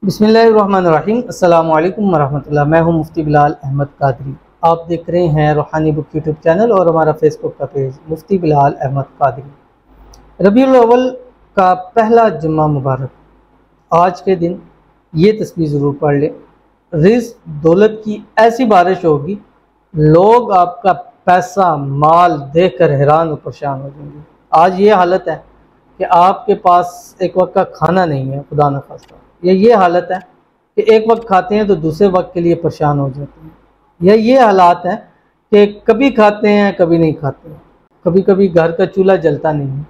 बिस्मिल्लाहिर्रहमानिर्रहीम। अस्सलामु अलैकुम वरहमतुल्लाह। मैं हूं मुफ्ती बिलाल अहमद कादरी। आप देख रहे हैं रूहानी बुक यूट्यूब चैनल और हमारा फेसबुक का पेज मुफ्ती बिलाल अहमद कादरी। रबीउल अव्वल का पहला जुम्मा मुबारक। आज के दिन ये तस्वीर ज़रूर पढ़ लें। रिज़्क़ दौलत की ऐसी बारिश होगी, लोग आपका पैसा माल देख कर हैरान और परेशान हो जाएंगे। आज ये हालत है कि आपके पास एक वक्त का खाना नहीं है, खुदा न खास्ता। ये हालत है कि एक वक्त खाते हैं तो दूसरे वक्त के लिए परेशान हो जाते हैं। या ये हालात हैं कि कभी खाते हैं कभी नहीं खाते हैं, कभी कभी घर का चूल्हा जलता नहीं है।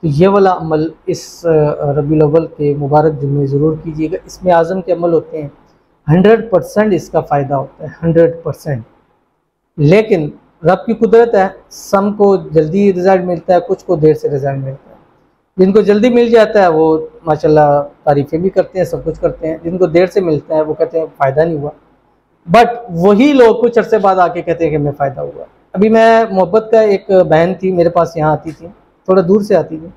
तो ये वाला अमल इस रबीउल अव्वल के मुबारक जुम्मे ज़रूर कीजिएगा। इसमें आज़म के अमल होते हैं, 100% इसका फ़ायदा होता है, 100%। लेकिन रब की कुदरत है, सम को जल्दी रिज़ल्ट मिलता है, कुछ को देर से रिज़ल्ट मिलता है। जिनको जल्दी मिल जाता है वो माशाल्लाह तारीफ़ें भी करते हैं, सब कुछ करते हैं। जिनको देर से मिलता है वो कहते हैं फ़ायदा नहीं हुआ। बट वही लोग कुछ अरसे बाद आके कहते हैं कि हमें फ़ायदा हुआ। अभी मैं मोहब्बत का एक बहन थी, मेरे पास यहाँ आती थी, थोड़ा दूर से आती थी,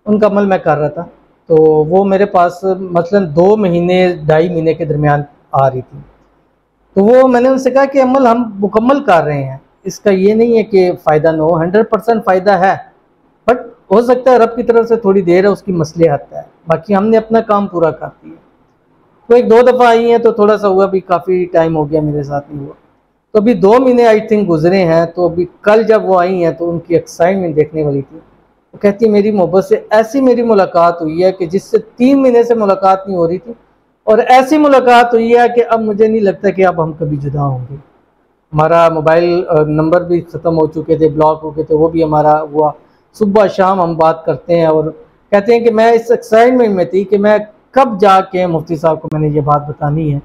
उनका अमल मैं कर रहा था। तो वो मेरे पास मसलन 2 महीने 2.5 महीने के दरमियान आ रही थी। तो वो मैंने उनसे कहा कि अमल हम मुकम्मल कर रहे हैं, इसका ये नहीं है कि फ़ायदा ना हो, 100% फ़ायदा है। बट हो सकता है रब की तरफ से थोड़ी देर है, उसकी मसलिहत है, बाकी हमने अपना काम पूरा कर दिया। तो 1-2 दफ़ा आई हैं तो थोड़ा सा हुआ, भी काफ़ी टाइम हो गया मेरे साथ नहीं हुआ। तो अभी 2 महीने आई थिंक गुजरे हैं। तो अभी कल जब वो आई हैं तो उनकी एक्साइटमेंट देखने वाली थी। वो कहती है मेरी मोहब्बत से ऐसी मेरी मुलाकात हुई है कि जिससे 3 महीने से मुलाकात नहीं हो रही थी, और ऐसी मुलाकात हुई है कि अब मुझे नहीं लगता कि अब हम कभी जुदा होंगे। हमारा मोबाइल नंबर भी ख़त्म हो चुके थे, ब्लॉक हो गए थे, वो भी हमारा हुआ। सुबह शाम हम बात करते हैं और कहते हैं कि मैं इस एक्साइटमेंट में थी कि मैं कब जाके मुफ्ती साहब को मैंने ये बात बतानी है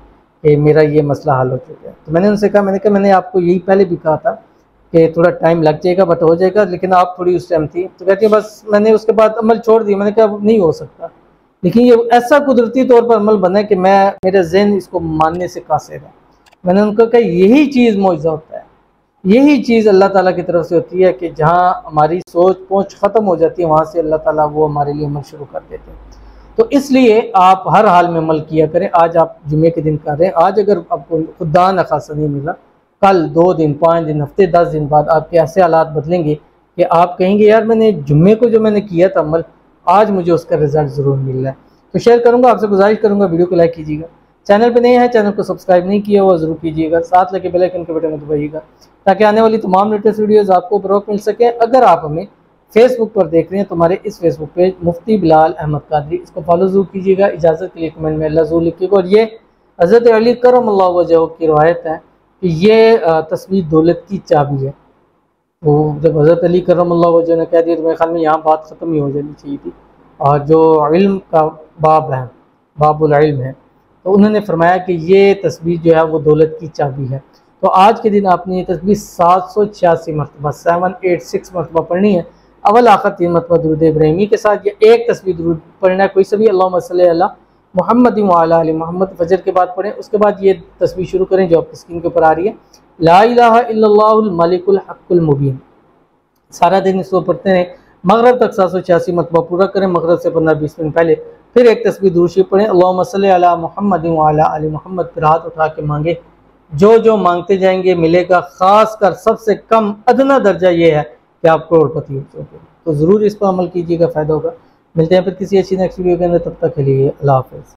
कि मेरा ये मसला हल हो चुका है। तो मैंने उनसे कहा, मैंने आपको यही पहले भी कहा था कि थोड़ा टाइम लग जाएगा बट हो जाएगा, लेकिन आप थोड़ी उस टाइम थी। तो कहती है बस मैंने उसके बाद अमल छोड़ दिया। मैंने कहा नहीं हो सकता, लेकिन ये ऐसा कुदरती तौर पर अमल बना है कि मेरा जहन इसको मानने से कासिर है। मैंने उनको कहा यही चीज़ मौजज़ा होता है, यही चीज़ अल्लाह ताला की तरफ से होती है कि जहाँ हमारी सोच पहुँच ख़त्म हो जाती है, वहाँ से अल्लाह ताला वो हमारे लिए अमल शुरू कर देते हैं। तो इसलिए आप हर हाल में अमल किया करें। आज आप जुम्मे के दिन कर रहे हैं, आज अगर आपको खुदा न खासा नहीं मिला, कल 2 दिन 5 दिन हफ्ते 10 दिन बाद आपके ऐसे हालात बदलेंगे कि आप कहेंगे यार मैंने जुम्मे को जो मैंने किया था अमल, आज मुझे उसका रिज़ल्ट ज़रूर मिल रहा है। तो शेयर करूँगा, आपसे गुजारिश करूँगा वीडियो को लाइक कीजिएगा। चैनल पे नए हैं, चैनल को सब्सक्राइब नहीं किया हुआ ज़रूर कीजिएगा, साथ लगे बेल आइकन के बटन को दबाइएगा ताकि आने वाली तमाम लेटेस्ट वीडियोज़ आपको बर वक्त मिल सके। अगर आप हमें फेसबुक पर देख रहे हैं तो हमारे इस फेसबुक पेज मुफ्ती बिलाल अहमद कादरी, इसको फॉलो ज़रूर कीजिएगा। इजाज़त के लिए कमेंट में अल्लाह ज़रूर लिखिएगा। और ये हज़रत अली करमल्लाहु वजहहू की रवायत है कि ये तस्वीर दौलत की चाबी है। तो जब हज़रत अली करमल्लाहु वजहहू ने कह दिया तो मेरे ख्याल में यहाँ बात ख़त्म ही हो जानी चाहिए थी। और जो इल्म का बाब है, बाबुल इल्म है, तो उन्होंने फरमाया कि ये तस्वीर जो है वो दौलत की चाबी है। तो आज के दिन आपने ये तस्वीर 786 मरतबा 786 मरतबा पढ़नी है। अव्वल आखिर 3 मरतबा दुरूद इब्राहिमी के साथ, या एक तस्वीर दुरूद पढ़ना है कोई सभी, अल्लाहुम्मा सल्ली अला मुहम्मद व अला आलि मुहम्मद, फजर के बाद पढ़ें। उसके बाद ये तस्वीर शुरू करें जो आपकी स्क्रीन के ऊपर आ रही है, ला इलाहा इल्लल्लाहुल मलिकुल हक़्क़ुल मुबीन। सारा दिन इसको पढ़ते हैं, मगरब तक 786 मरतबा पूरा करें। मगरब से 15-20 मिनट पहले फिर एक तस्वीर दुरूद शरीफ पढ़ें, अल्लाहुम्मा सल्ली अला मुहम्मद व अला आलि मुहम्मद। फिर हाथ उठा के मांगे, जो जो मांगते जाएंगे मिलेगा। ख़ास कर सबसे कम अदना दर्जा ये है कि आप करोड़पति हो जाओगे। तो ज़रूर इस पर अमल कीजिएगा, फ़ायदा होगा। मिलते हैं फिर किसी अच्छी नेक्स्ट वीडियो के अंदर, तब तक के लिए अल्लाह हाफ़िज़।